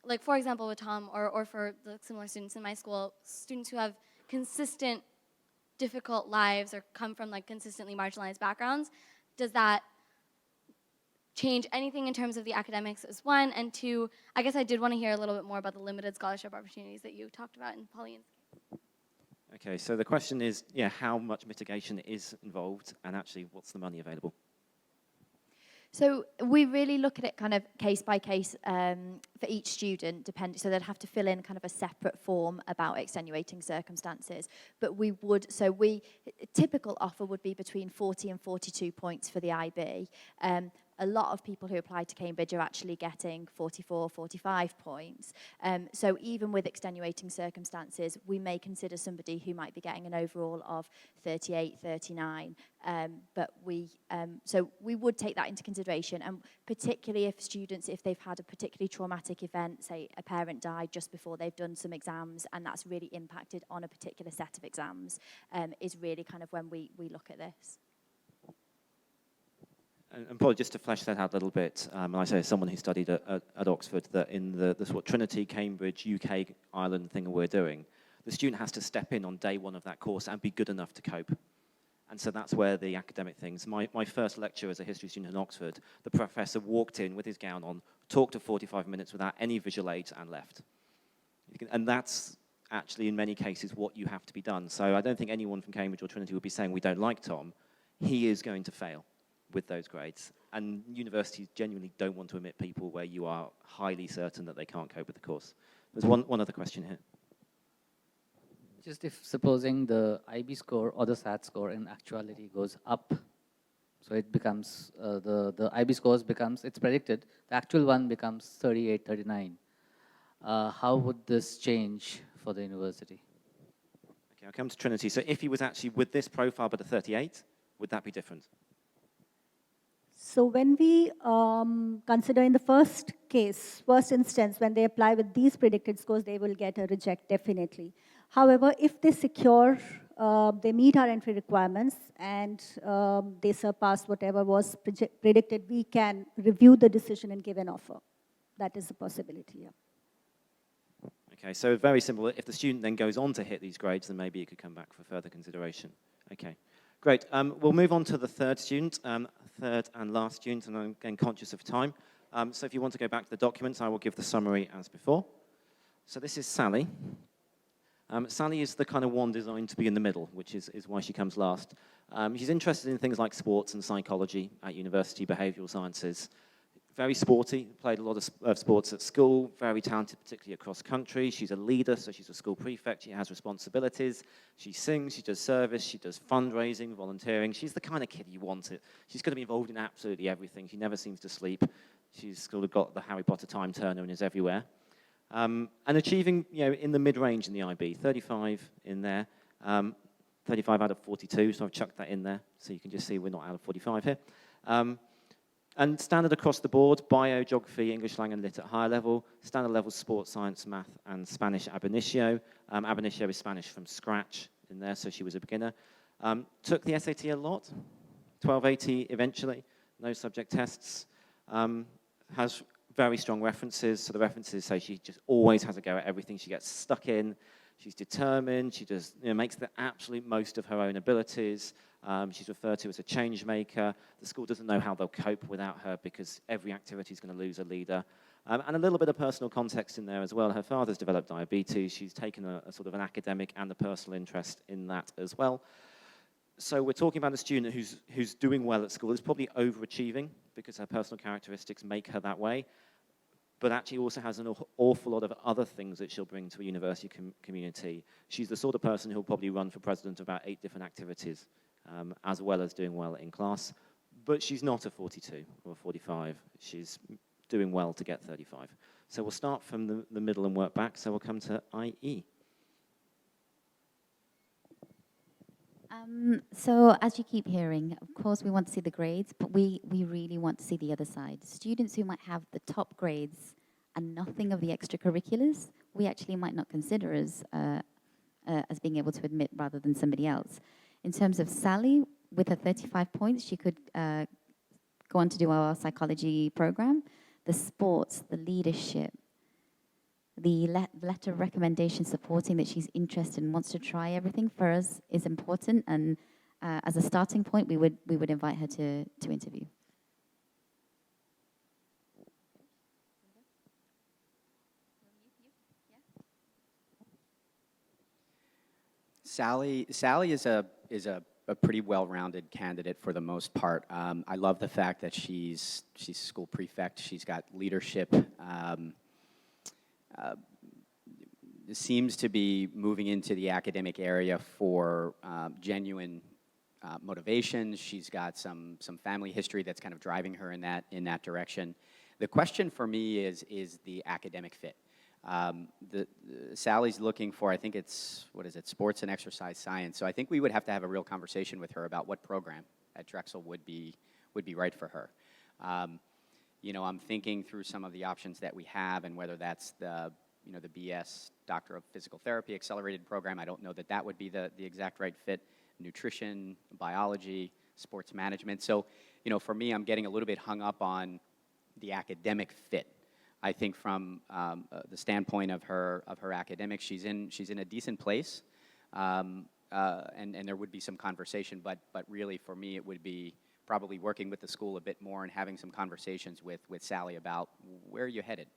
like for example with Tom, or for the similar students in my school, students who have consistent difficult lives or come from like consistently marginalized backgrounds, does that change anything in terms of the academics as one? And two, I guess I did want to hear a little bit more about the limited scholarship opportunities that you talked about in Pauline's case. Okay, so the question is, yeah, how much mitigation is involved, and actually, what's the money available? So we really look at it kind of case by case for each student, so they'd have to fill in kind of a separate form about extenuating circumstances. But a typical offer would be between 40 and 42 points for the IB. a lot of people who apply to Cambridge are actually getting 44, 45 points. So even with extenuating circumstances, we may consider somebody who might be getting an overall of 38, 39. But so we would take that into consideration, and particularly if students, if they've had a particularly traumatic event, say a parent died just before they've done some exams, and that's really impacted on a particular set of exams, is really kind of when we look at this. And probably just to flesh that out a little bit, and I say as someone who studied at Oxford, that in the sort of Trinity, Cambridge, UK, Ireland thing that we're doing, the student has to step in on day one of that course and be good enough to cope. And so that's where the academic things, my first lecture as a history student in Oxford, the professor walked in with his gown on, talked for 45 minutes without any visual aids and left. And that's actually in many cases what you have to be done. So I don't think anyone from Cambridge or Trinity would be saying we don't like Tom. He is going to fail with those grades. And universities genuinely don't want to admit people where you are highly certain that they can't cope with the course. There's one other question here. Just if supposing the IB score or the SAT score in actuality goes up, so it becomes, the IB scores becomes, it's predicted, the actual one becomes 38, 39. How would this change for the university? Okay, I'll come to Trinity. So if he was actually with this profile but a 38, would that be different? So when we consider in the first instance, when they apply with these predicted scores, they will get a reject definitely. However, if they secure, they meet our entry requirements and they surpass whatever was predicted, we can review the decision and give an offer. That is a possibility, yeah. Okay, so very simple. If the student then goes on to hit these grades, then maybe it could come back for further consideration. Okay, great. We'll move on to the third student, third and last student, and I'm again conscious of time. So if you want to go back to the documents, I will give the summary as before. So this is Sally. Sally is the kind of one designed to be in the middle, which is why she comes last. She's interested in things like sports and psychology at university, behavioral sciences. Very sporty, played a lot of sports at school, very talented, particularly across country. She's a leader, so she's a school prefect. She has responsibilities. She sings, she does service, she does fundraising, volunteering. She's the kind of kid you want it. She's going to be involved in absolutely everything. She never seems to sleep. She's sort of got the Harry Potter time turner and is everywhere. And achieving, in the mid-range in the IB, 35 in there, 35 out of 42, so I've chucked that in there, so you can just see we're not out of 45 here. And standard across the board, bio, geography, English language and lit at higher level, standard level sports, science, math, and Spanish ab initio. Ab initio is Spanish from scratch in there, so she was a beginner. Took the SAT a lot, 1280 eventually, no subject tests. Has very strong references, so the references say she just always has a go at everything. She gets stuck in, she's determined, she does, makes the absolute most of her own abilities. She's referred to as a change maker. The school doesn't know how they'll cope without her because every activity is going to lose a leader. And a little bit of personal context in there as well. Her father's developed diabetes. She's taken a sort of an academic and a personal interest in that as well. So we're talking about a student who's doing well at school, is probably overachieving because her personal characteristics make her that way, but actually also has an awful lot of other things that she'll bring to a university community. She's the sort of person who'll probably run for president of about 8 different activities, as well as doing well in class. But she's not a 42 or a 45. She's doing well to get 35. So we'll start from the middle and work back. So we'll come to IE. So as you keep hearing, of course we want to see the grades, but we really want to see the other side. Students who might have the top grades and nothing of the extracurriculars, we actually might not consider as being able to admit rather than somebody else. In terms of Sally, with her 35 points, she could go on to do our psychology program, the sports, the leadership, the letter of recommendation supporting that she's interested and wants to try everything for us is important. And as a starting point, we would invite her to interview. Sally is a pretty well-rounded candidate for the most part. I love the fact that she's school prefect. She's got leadership. Seems to be moving into the academic area for genuine motivations. She's got some family history that's kind of driving her in that direction. The question for me is the academic fit. Sally's looking for, I think it's, what is it, sports and exercise science. So I think we would have to have a real conversation with her about what program at Drexel would be right for her. You know, I'm thinking through some of the options that we have and whether that's the BS, Doctor of Physical Therapy accelerated program. I don't know that that would be the exact right fit. Nutrition, biology, sports management. So, you know, for me, I'm getting a little bit hung up on the academic fit. I think from the standpoint of her academics, she's in a decent place, and there would be some conversation. But really, for me, it would be probably working with the school a bit more and having some conversations with Sally about where are you headed.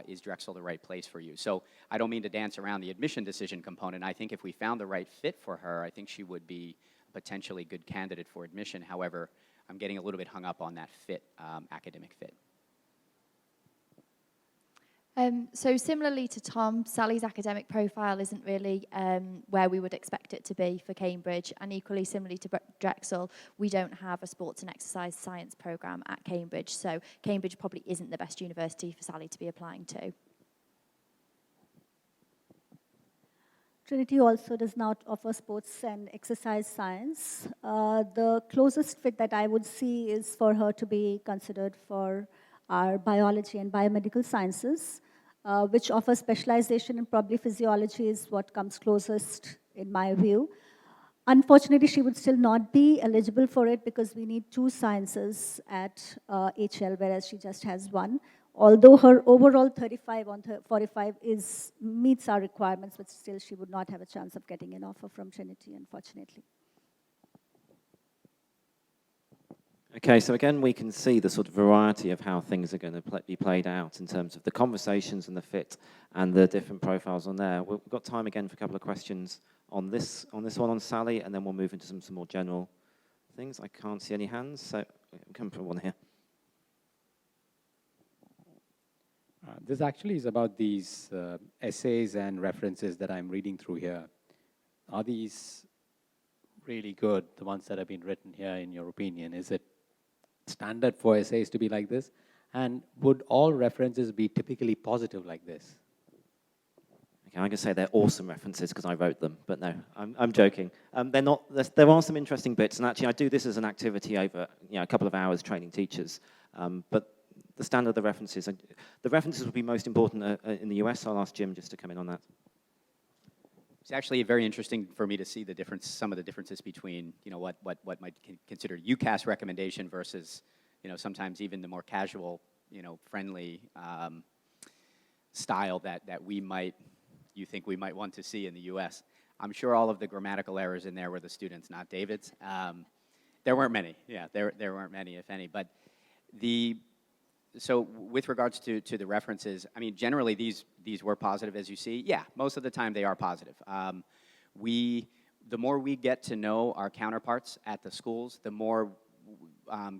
Is Drexel the right place for you? So I don't mean to dance around the admission decision component. I think if we found the right fit for her, I think she would be a potentially good candidate for admission. However, I'm getting a little bit hung up on that fit, academic fit. So similarly to Tom, Sally's academic profile isn't really where we would expect it to be for Cambridge, and equally similarly to Drexel, we don't have a sports and exercise science program at Cambridge, so Cambridge probably isn't the best university for Sally to be applying to. Trinity also does not offer sports and exercise science. The closest fit that I would see is for her to be considered for our biology and biomedical sciences, which offer specialization in probably physiology is what comes closest in my view. Unfortunately, she would still not be eligible for it because we need 2 sciences at HL, whereas she just has 1. Although her overall 35 on 45 meets our requirements, but still she would not have a chance of getting an offer from Trinity, unfortunately. Okay, so again, we can see the sort of variety of how things are going to be played out in terms of the conversations and the fit and the different profiles on there. We've got time again for a couple of questions on this one on Sally, and then we'll move into some more general things. I can't see any hands, so we'll come for one here. This actually is about these essays and references that I'm reading through here. Are these really good, the ones that have been written here, in your opinion? Is it standard for essays to be like this? And would all references be typically positive like this? Okay, I can say they're awesome references because I wrote them, but no, I'm joking. They're not. There are some interesting bits, and actually I do this as an activity over a couple of hours training teachers. But the standard of the references will be most important in the US. I'll ask Jim just to come in on that. It's actually very interesting for me to see the difference, some of the differences between, what might be considered UCAS recommendation versus, sometimes even the more casual, friendly style that you think we might want to see in the U.S. I'm sure all of the grammatical errors in there were the students, not David's. There weren't many, there weren't many, if any. But so with regards to the references, I mean, generally these were positive, as you see. Yeah, most of the time they are positive. The more we get to know our counterparts at the schools, the more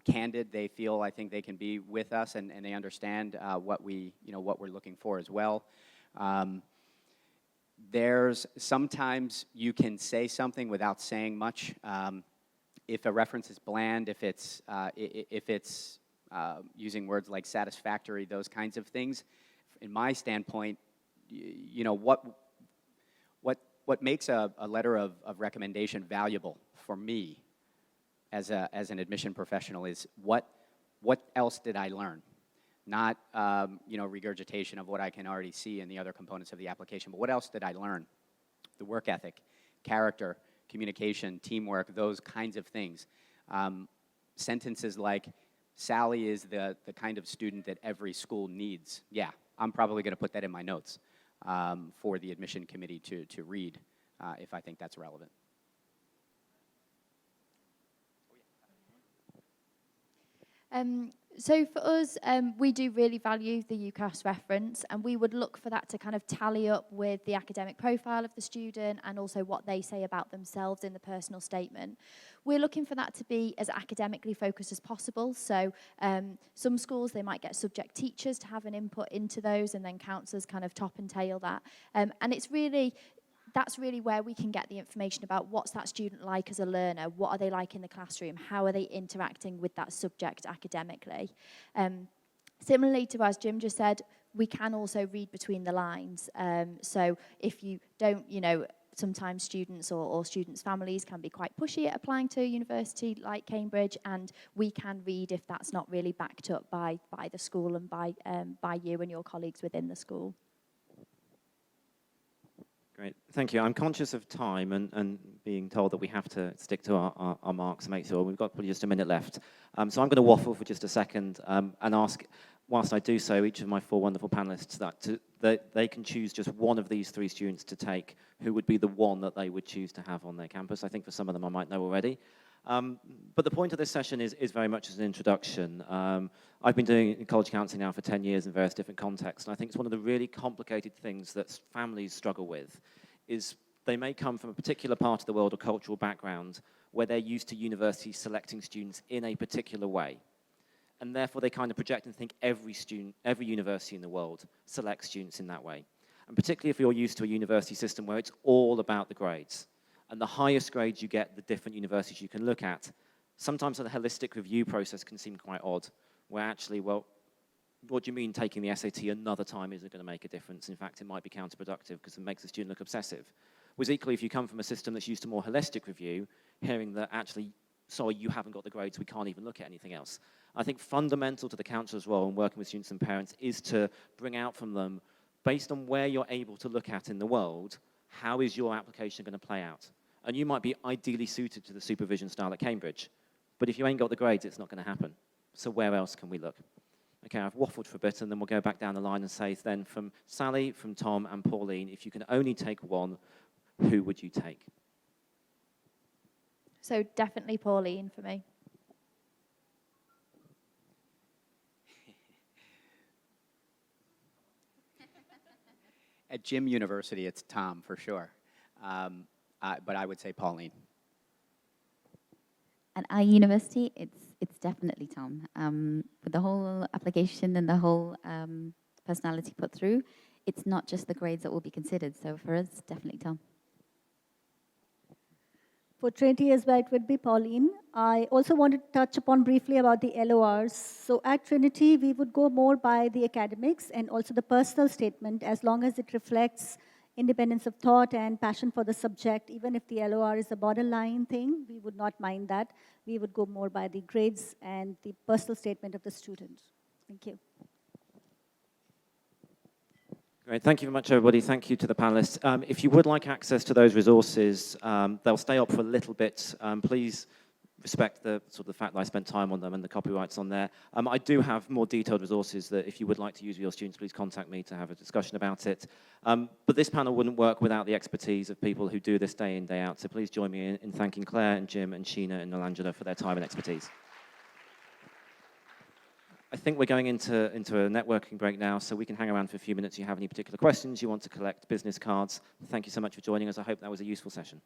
candid they feel I think they can be with us, and they understand what we're looking for as well. There's sometimes you can say something without saying much. If a reference is bland, if it's using words like satisfactory, those kinds of things. In my standpoint, what makes a letter of recommendation valuable for me as an admission professional is what else did I learn? Not regurgitation of what I can already see in the other components of the application, but what else did I learn? The work ethic, character, communication, teamwork, those kinds of things. Sentences like, Sally is the kind of student that every school needs. Yeah, I'm probably going to put that in my notes for the admission committee to read if I think that's relevant. So for us, we do really value the UCAS reference, and we would look for that to kind of tally up with the academic profile of the student and also what they say about themselves in the personal statement. We're looking for that to be as academically focused as possible. So some schools, they might get subject teachers to have an input into those, and then counsellors kind of top and tail that. And it's really that's really where we can get the information about what's that student like as a learner, what are they like in the classroom, how are they interacting with that subject academically. Similarly to as Jim just said, we can also read between the lines. So if you don't, sometimes students or students' families can be quite pushy at applying to a university like Cambridge, and we can read if that's not really backed up by the school and by you and your colleagues within the school. Great, thank you. I'm conscious of time and being told that we have to stick to our marks and make sure we've got probably just a minute left. So I'm going to waffle for just a second and ask, whilst I do so, each of my four wonderful panelists that they can choose just one of these three students to take who would be the one that they would choose to have on their campus. I think for some of them I might know already. But the point of this session is very much as an introduction. I've been doing college counselling now for 10 years in various different contexts, and I think it's one of the really complicated things that families struggle with, is they may come from a particular part of the world or cultural background where they're used to universities selecting students in a particular way. And therefore they kind of project and think every university in the world selects students in that way. And particularly if you're used to a university system where it's all about the grades. And the highest grades you get, the different universities you can look at, sometimes the holistic review process can seem quite odd, where actually, well, what do you mean taking the SAT another time isn't going to make a difference? In fact, it might be counterproductive because it makes the student look obsessive. Whereas equally, if you come from a system that's used to more holistic review, hearing that actually, sorry, you haven't got the grades, we can't even look at anything else. I think fundamental to the counsellor's role in working with students and parents is to bring out from them, based on where you're able to look at in the world, how is your application going to play out? And you might be ideally suited to the supervision style at Cambridge, but if you ain't got the grades, it's not going to happen. So where else can we look? Okay, I've waffled for a bit, and then we'll go back down the line and say then from Sally, from Tom, and Pauline, if you can only take one, who would you take? So definitely Pauline for me. At Jim University, it's Tom for sure, but I would say Pauline. At our university, it's definitely Tom. With the whole application and the whole personality put through, it's not just the grades that will be considered. So for us, definitely Tom. For Trinity as well, it would be Pauline. I also wanted to touch upon briefly about the LORs. So at Trinity, we would go more by the academics and also the personal statement, as long as it reflects independence of thought and passion for the subject. Even if the LOR is a borderline thing, we would not mind that. We would go more by the grades and the personal statement of the student. Thank you. Great, thank you very much, everybody. Thank you to the panelists. If you would like access to those resources, they'll stay up for a little bit. Please respect the fact that I spent time on them and the copyrights on there. I do have more detailed resources that if you would like to use with your students, please contact me to have a discussion about it. But this panel wouldn't work without the expertise of people who do this day in, day out. So please join me in thanking Claire and Jim and Sheena and Nilanjana for their time and expertise. I think we're going into a networking break now, so we can hang around for a few minutes. If you have any particular questions, you want to collect business cards. Thank you so much for joining us. I hope that was a useful session.